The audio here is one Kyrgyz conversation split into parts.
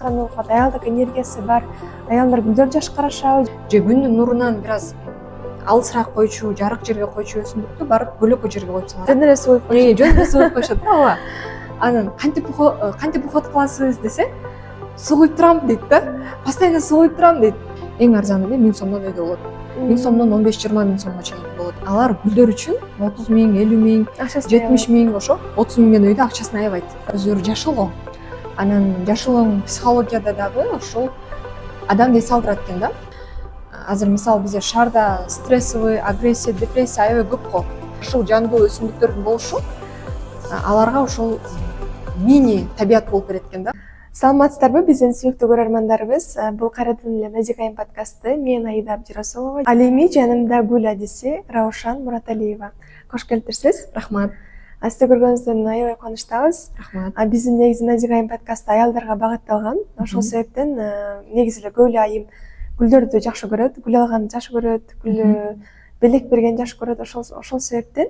Кануулгат аялдык энергиясы бар. Аялдар гүлдөр жаш карашабы же күндүн нурунан бир аз алысыраак койчу, жарык жерге койчу өсүмдүктү барып бөлөккө жерге коюп салат. жөн эле суу Жөн эле суу куюп коюшат да, ооба. Анан кантип уход кыласыз десе, суу куюп турам дейт да. Постоянно суу куюп турам дейт. Эң арзаны 1000 сомдон үйдө болот. 1000 сомдон 15-20 миң сомго чейин болот. Алар гүлдөр үчүн 30 миң, 50 миң, 70 миң, ошо 30 миңден үйдө акчасын аябайт. Өздөрү жашылоо. Анан жашылооң психологияда дагы ошол адамды эс алдырат экен да. Азыр мисалы бизде шаарда стрессовый, агрессия, депрессия аябай көп го. Ушул жандуу өсүмдүктөрдүн болушу аларга ошол мини табият болуп берет экен да. Саламатсыздарбы, биздин сүйүктүү көрөрмандарыбыз. Бул кайрадан эле Назикайым подкасты. Мен Аида Абдирасулова. Ал эми жанымда гүл адиси Раушан Мураталиева. Кош келиптирсиз. Рахмат. Сизди көргөнүздөн аябай кубанычтабыз. Рахмат. Биздин негизи Назикайым подкасты аялдарга багытталган. Ошол себептен негизи эле көп эле айым гүлдөрдү жакшы көрөт, гүл алганды жакшы көрөт, гүл белек бергенди жакшы көрөт. Ошол себептен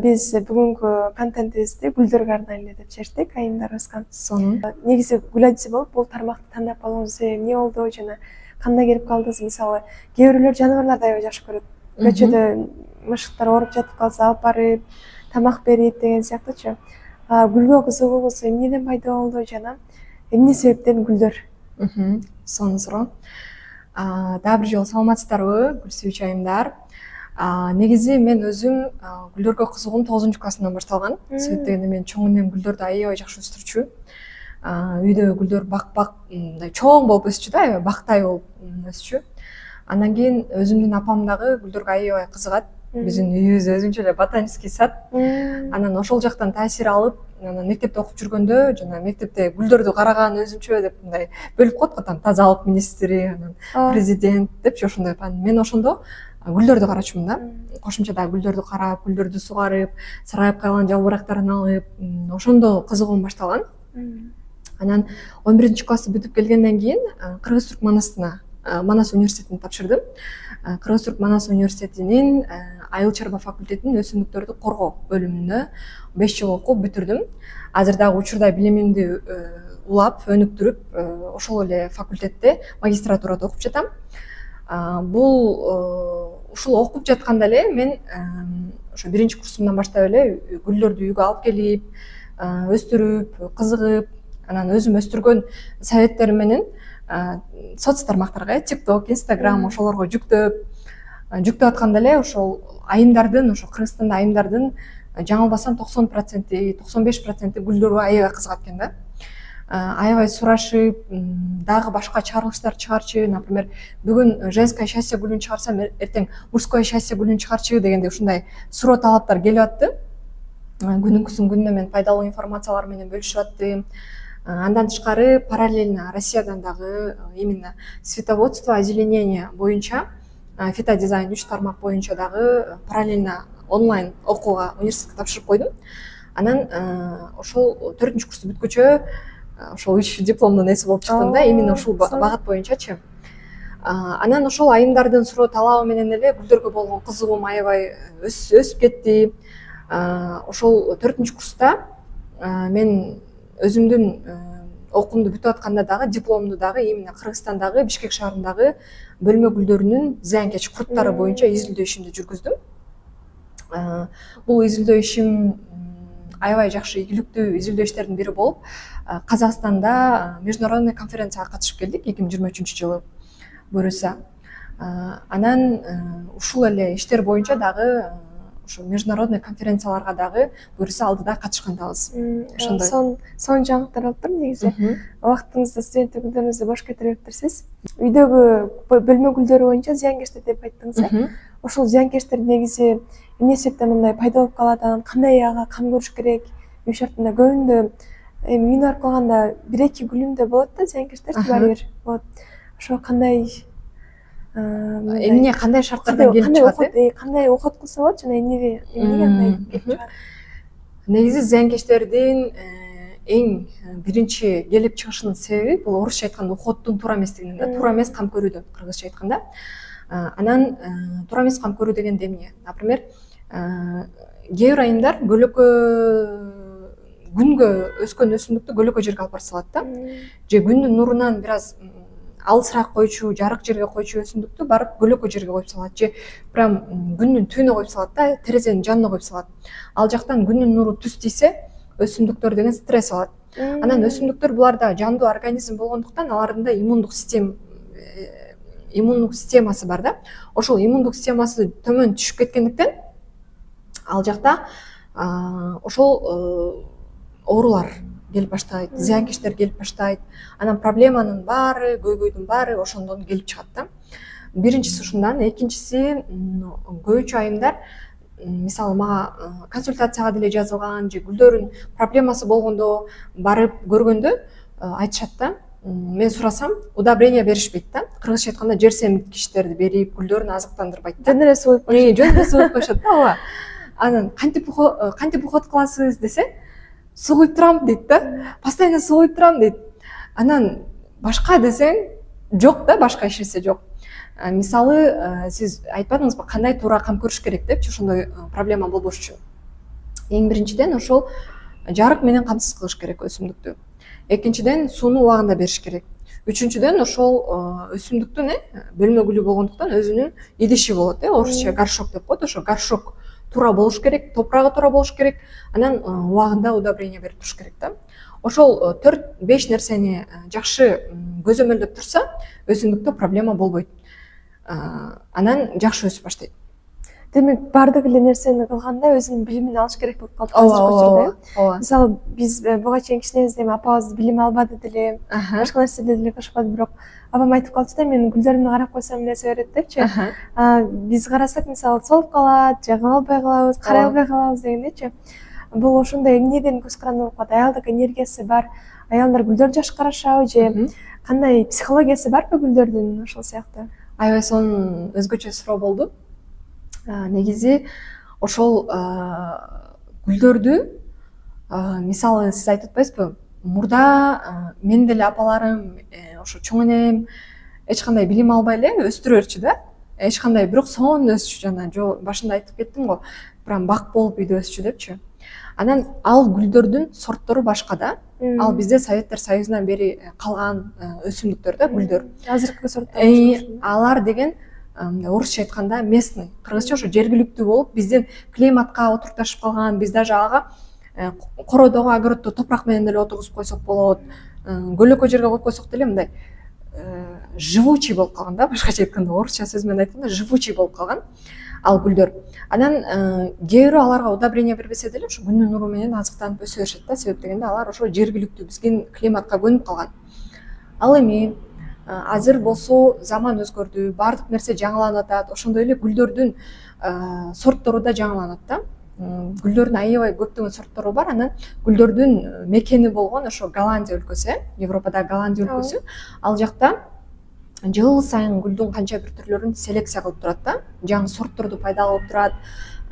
биз бүгүнкү контентибизди гүлдөргө арнайлы деп чечтик айымдарыбызга. Сонун. Негизи гүл адиси болуп, бул тармакты тандап алууңуз эмне болду жана кандай келип калдыңыз? Мисалы, кээ бирөөлөр жаныбарларды аябай жакшы көрөт. Көчөдө мышыктар ооруп жатып калса алып барып, тамак берип деген сыяктуучу. Гүлгө кызыгууңуз эмнеден пайда болду жана эмне себептен гүлдөр? Сонун суроо. Дагы бир жолу саламатсыздарбы, гүл сүйүүчү айымдар. Негизи мен өзүм гүлдөргө кызыгуум 9-классымдан башталган. Себеп дегенде мен чоң энем гүлдөрдү аябай жакшы өстүрчү. Үйдө гүлдөр бак мындай чоң болуп өсчү да, бактай болуп өсчү. Андан кийин өзүмдүн апам дагы гүлдөргө аябай кызыгат. Биздин үйүбүз өзүнчө эле ботанический сад. Анан ошол жактан таасир алып, анан мектепте окуп жүргөндө жана мектепте гүлдөрдү караган өзүнчө деп мындай бөлүп коет го, там тазалык министри, анан президент депчи ошондой. Мен ошондо гүлдөрдү карачумун да. Кошумча дагы гүлдөрдү карап, гүлдөрдү сугарып, саргайып калган жалбырактарын алып, ошондо кызыгуум башталган. Анан 11-классты бүтүп келгенден кийин Кыргыз-Түрк Манас университетине тапшырдым. Кыргыз-Түрк Манас университетинин айыл чарба факультетинин өсүмдүктөрдү коргоо бөлүмүндө 5 жыл окуп бүтүрдүм. Азыр дагы учурда билимимди улап, өнүктүрүп, ошол эле факультетте магистратурада окуп жатам. Ушул окуп жатканда эле мен ошо 1-курсумдан баштап эле гүлдөрдү үйгө алып келип, өстүрүп, кызыгып, анан өзүм өстүргөн советтерим менен соц тармактарга, TikTok, Instagram ошолорго жүктөп атканда эле ошол айымдардын, ошо Кыргызстанда айымдардын жаңылбасам 90%, 95% гүлдөргө аябай кызыгат экен да. Аябай сурашып, дагы башка чыгарылыштар чыгарчы, например, бүгүн женское счастье гүлүн чыгарсам, эртең мужское счастье гүлүн чыгарчы дегенде ушундай суроо талаптар келип атты. Күнүнкүсүн мен пайдалуу информациялар менен бөлүшүп аттым. Андан тышкары параллельно Россиядан дагы именно цветоводство, озеленение боюнча, фитодизайн 3 тармак боюнча дагы параллельно онлайн окууга университетке тапшырып койдум. Анан ошол 4-курсту бүткүчө ошол 3 дипломдун эси болуп чыктым да, именно ушул багыт боюнчачы. Анан ошол айымдардын суроо талабы менен эле гүлдөргө болгон кызыгуум аябай өсүп кетти. Ошол 4-курста мен өзүмдүн окуумду бүтүп атканда дагы дипломду дагы именно Кыргызстандагы Бишкек шаарындагы бөлмө гүлдөрүнүн зыянкеч курттары боюнча изилдөө ишимди жүргүздүм. Бул изилдөө ишим аябай жакшы ийгиликтүү изилдөө иштердин бири болуп, Казакстанда международный конференцияга катышып келдик 2023 жылы буюрса. Анан ушул эле иштер боюнча дагы ошо международный конференцияларга дагы буюрса алдыда катышкандабыз. Ошондой. Сонун жаңылыктар алып тур негизи. Убактыңызды, студенттик күндөрүңүздү бош кетириптирсиз. Үйдөгү бөлмө гүлдөрү боюнча зыянкечтер деп айттыңыз. Ошол зыянкечтер негизи эмне себептен мындай пайда болуп калат, анан кандай ага кам көрүш керек? Үй шартында көбүндө эми үйүнө барып калганда 1-2 гүлүндө болот да зыянкечтер баары бир. Вот. Ошо кандай эмне кандай шарттардан келип чыгат? Кандай уход кылса болот жана эмнеге андай келип чыгат? Негизи зыянкечтердин эң биринчи келип чыгышынын себеби бул орусча айтканда уходдун туура эместигинен да, туура эмес кам көрүүдөн, кыргызча айтканда. Анан туура эмес кам көрүү дегенде эмне? Например, кээ бир айымдар көйлөккө күнгө өскөн өсүмдүктү көлөкө жерге алып бара салат да. Же күндүн нурунан бир аз алысыраак койчу, жарык жерге койчу өсүмдүктү барып көлөкө жерге коюп салат, же прям күндүн түбүнө коюп салат да, терезенин жанына коюп салат. Ал жактан күндүн нуру түз тийсе, өсүмдүктөр деген стресс алат. Анан өсүмдүктөр буларда жандуу организм болгондуктан алардын да иммундук системасы бар да. Ошол иммундук системасы төмөн түшүп кеткендиктен ал жакта ошол оорулар келип баштайт, зыянкечтер келип баштайт. Анан проблеманын баары, көйгөйдүн баары ошондон келип чыгат да. Биринчиси ушундан, экинчиси көбүнчө айымдар мисалы мага консультацияга деле жазылган, же гүлдөрүн проблемасы болгондо барып көргөндө айтышат да. Мен сурасам, удобрение беришпейт да. Кыргызча айтканда жер семирткичтерди берип, гүлдөрүн азыктандырбайт да. Жөн эле сугуп коюшат. Жөн эле сугуп коюшат да, ооба. Анан кантип уход кыласыз десе, суу куюп турам дейт да. Постоянно суу куюп турам дейт. Анан башка десең, жок да, башка эч нерсе жок. Мисалы, сиз айтпадыңызбы, кандай туура кам көрүш керек депчи, ошондой проблема болбош үчүн. Эң биринчиден ошол жарык менен камсыз кылыш керек өсүмдүктү. Экинчиден сууну убагында бериш керек. Үчүнчүдөн ошол өсүмдүктүн бөлмө гүлү болгондуктан өзүнүн идиши болот, орусча горшок деп коет. Ошо горшок туура болуш керек, топурагы туура болуш керек, анан убагында удобрение берип туруш керек да. Ошол 4-5 нерсени жакшы көзөмөлдөп турса, өсүмдүктө проблема болбойт. Анан жакшы өсүп баштайт. Демек, бардык эле нерсени кылганда өзүнүн билимин алыш керек болуп калат азыркы учурда. Мисалы, биз буга чейин кичинебизде апабыз билим албады деле, башка нерселерди деле кылышпады, бирок апам айтып калчу да, мен гүлдөрүмдү карап койсом эле өсө берет депчи. Биз карасак, мисалы, солуп калат, жагып албай калабыз, карай албай калабыз дегендейчи. Бул ошондой эмнеден көз каранды болуп калат? Аялдык энергиясы бар, аялдар гүлдөрдү жакшы карашабы, же кандай психологиясы барбы гүлдөрдүн, ошол сыяктуу? Аябай сонун өзгөчө суроо болду. Негизи ошол гүлдөрдү, мисалы, сиз айтып атпайсызбы, мурда мен деле апаларым, ошо чоң энем эч кандай билим албай эле өстүрө берчү да. Эч кандай, бирок сонун өсчү, жана башында айтып кеттим го, прям бак болуп үйдө өсчү депчи. Анан ал гүлдөрдүн сорттору башка да. Ал бизде Советтер Союзунан бери калган өсүмдүктөр да, гүлдөр. Азыркы сорттор. Алар деген орусча айтканда местный, кыргызча ошо жергиликтүү болуп, биздин климатка отурукташып калган, биз даже ага кородогу, огороддо топурак менен деле отургузуп койсок болот, көлөкө жерге коюп койсок деле мындай живучий болуп калган да, башкача айтканда, орусча сөз менен айтканда живучий болуп калган ал гүлдөр. Анан кээ бирөө аларга удобрение бербесе деле ошо күндүн нуру менен азыктанып өсө беришет да, себеп дегенде алар ошо жергиликтүү биздин климатка көнүп калган. Ал эми азыр болсо заман өзгөрдү, баардык нерсе жаңыланып атат, ошондой эле гүлдөрдүн сорттору да жаңыланат да. Гүлдөрдүн аябай көптөгөн сорттору бар. Анан гүлдөрдүн мекени болгон ошо Голландия өлкөсү, Европадагы Голландия өлкөсү, ал жакта жыл сайын гүлдүн канча бир түрлөрүн селекция кылып турат да, жаңы сортторду пайда кылып турат,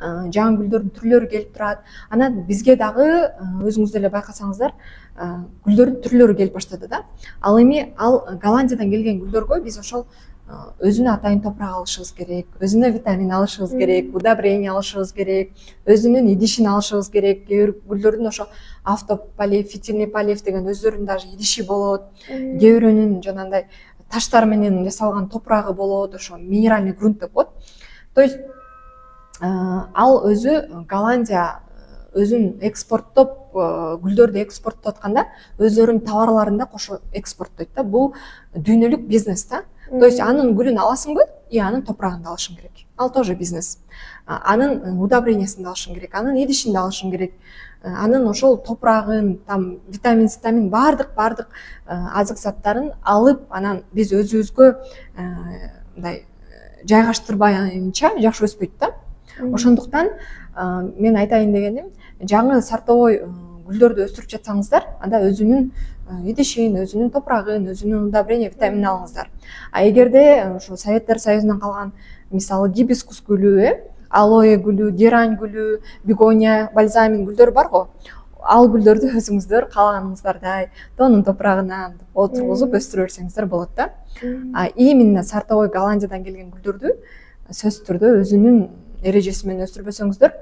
жаңы гүлдөрдүн түрлөрү келип турат. Анан бизге дагы өзүңүз деле байкасаңыздар, гүлдөрдүн түрлөрү келип баштады да. Ал эми ал Голландиядан келген гүлдөргө биз ошол өзүнө атайын топурак алышыбыз керек, өзүнө витамин алышыбыз керек, удобрение алышыбыз керек, өзүнүн идишин алышыбыз керек. Кээ бир гүлдөрдүн ошо автополив, фитильный полив деген өздөрүнүн даже идиши болот. Кээ бирөөнүн жанагындай таштар менен жасалган топурагы болот, ошо минеральный грунт деп коет. То есть ал өзү Голландия өзүн экспорттоп, гүлдөрдү экспорттоп атканда өздөрүнүн товарларын да кошо экспорттойт да. Бул дүйнөлүк бизнес да. То есть анын гүлүн аласыңбы, и анын топурагын да алышың керек. Ал тоже бизнес. Анын удобрениясын да алышың керек, анын идишин да алышың керек. Анын ошол топурагын, там витамин, баардык азык заттарын алып, анан биз өзүбүзгө мындай жайгаштырбайынча жакшы өспөйт да. Ошондуктан мен айтайын дегеним, жаңы сортовой гүлдөрдү өстүрүп жатсаңыздар, анда өзүнүн идишин, өзүнүн топурагын, өзүнүн удобрение, витамин алыңыздар. А эгерде ошо Советтер Союзунан калган, мисалы, гибискус гүлү, алоэ гүлү, герань гүлү, бегония, бальзамин гүлдөр бар го. Ал гүлдөрдү өзүңүздөр каалаганыңыздардай тонун топурагына отургузуп өстүрө берсеңиздер болот да. Именно сортовой Голландиядан келген гүлдөрдү сөзсүз түрдө өзүнүн эрежеси менен өстүрбөсөңүздөр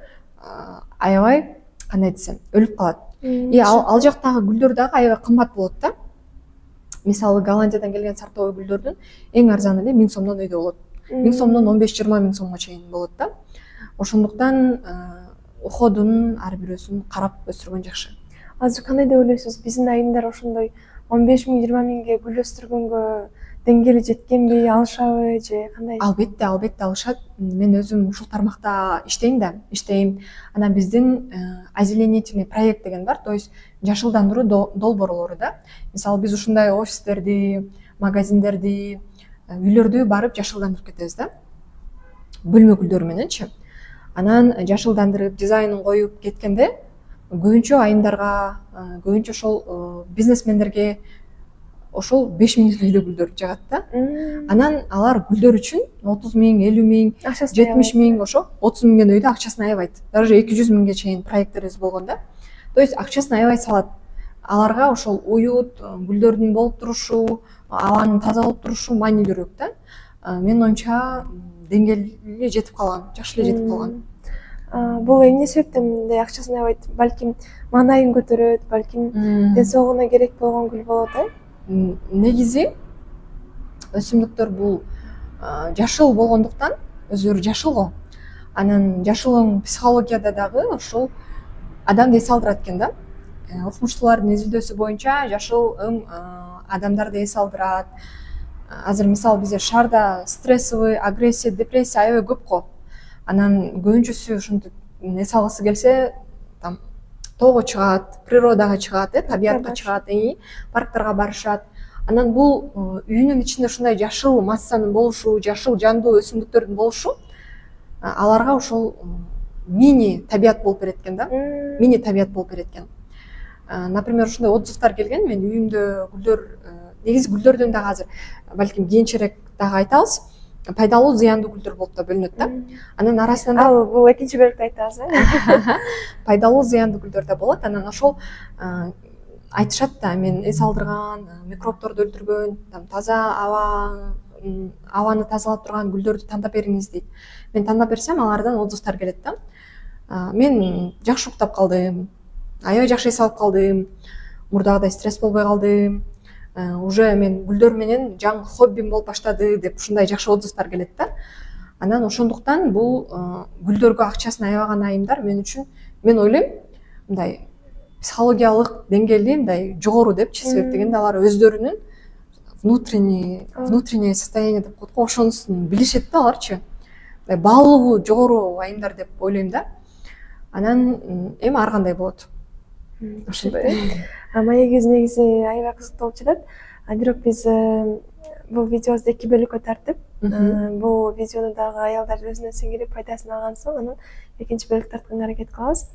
аябай, кандай десем, өлүп калат. Ал жактагы гүлдөр дагы аябай кымбат болот да. Мисалы Голландиядан келген сортовой гүлдөрдүн эң арзаны эле 1000 сомдон өйдө болот. 1000 сомдон 15-20 миң сомго чейин болот да. Ошондуктан уходун ар бирөөсүн карап өстүргөн жакшы. Азыр кандай деп ойлойсуз? Биздин айымдар ошондой 15 миң 20 миңге гүл өстүргөнгө деңгээли жеткенби, алышабы же кандай? Албетте алышат. Мен өзүм ушул тармакта иштейм. Анан биздин озеленительный проект деген бар, то есть жашылдандыруу долбоорлору да. Мисалы биз ушундай офистерди, магазиндерди, үйлөрдү барып жашылдандырып кетебиз да. Бөлмө гүлдөрү мененчи. Анан жашылдандырып, дизайнын коюп кеткенде көбүнчө айымдарга, көбүнчө ошол бизнесмендерге ошол 5 миңден өйдө гүлдөр жагат да. Анан алар гүлдөр үчүн 30 миң, 50 миң, 70 миң, ошо 30 миңден өйдө акчасын аябайт. Даже 200 миңге чейин проекттерибиз болгон да. То есть акчасын аябай салат. Аларга ошол уют, гүлдөрдүн болуп турушу, абанын таза болуп турушу маанилүүрөөк да. Менин оюмча деңгээли жетип калган, жакшы эле жетип калган. Бул эмне себептен мындай акчасын аябайт? Балким маанайын көтөрөт, балким ден соолугуна керек болгон гүл болот, Негизи өсүмдүктөр бул жашыл болгондуктан, өзүлөрү жашыл го. Анан жашылдын психологияда дагы ошол адамды эс алдырат экен да. Окумуштуулардын изилдөөсү боюнча жашыл адамдарды эс алдырат. Азыр мисалы бизде шаарда стрессовый, агрессия, депрессия аябай көп го. Анан көбүнчөсү ушинтип эс алгысы келсе, там тоого чыгат, природага чыгат, табиятка чыгат, парктарга барышат. Анан бул үйүнүн ичинде ушундай жашыл массанын болушу, жашыл жандуу өсүмдүктөрдүн болушу аларга ошол мини табият болуп берет экен да. Мини табият болуп берет экен. Например, ушундай отзывдар келген, мен үйүмдө гүлдөр, негизи гүлдөрдөн дагы азыр балким кийинчерээк дагы айтабыз, пайдалуу, зыяндуу гүлдөр болуп да бөлүнөт да. Анан арасынан бул экинчи бөлүктө айтабыз, пайдалуу, зыяндуу гүлдөр да болот. Анан ошол айтышат да, мен эс алдырган, микробторду өлтүргөн, таза абаны тазалап турган гүлдөрдү тандап бериңиз дейт. Мен тандап берсем, алардан отзывдар келет да. Мен жакшы уктап калдым, аябай жакшы эс алып калдым, мурдагыдай стресс болбой калдым. Уже мен гүлдөр менен жаңы хоббим болуп баштады деп ушундай жакшы отзывдар келет да. Анан ошондуктан бул гүлдөргө акчасын аябаган айымдар мен үчүн, мен ойлойм, мындай психологиялык деңгээли мындай жогору депчи, себеп дегенде алар өздөрүнүн внутреннее состояние деп коет го, ошонусун билишет да аларчы. Баалуулугу жогору айымдар деп ойлойм да. Анан эми ар кандай болот. Ошондой. Маегибиз негизи аябай кызыктуу болуп жатат. Бирок биз бул видеобузду 2 бөлүккө тартып, бул видеону дагы аялдар өзүнө сиңирип пайдасын алган соң анан экинчи бөлүк тартканга аракет кылабыз.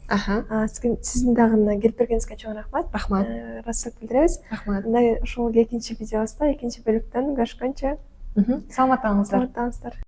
Сиздин дагы келип бергениңизге чоң рахмат. Рахмат. Ыраазычылык билдиребиз. Рахмат. Мындай ушул экинчи видеобузда экинчи бөлүктөн көрүшкөнчө саламатта калыңыздар. саламатта калыңыздар.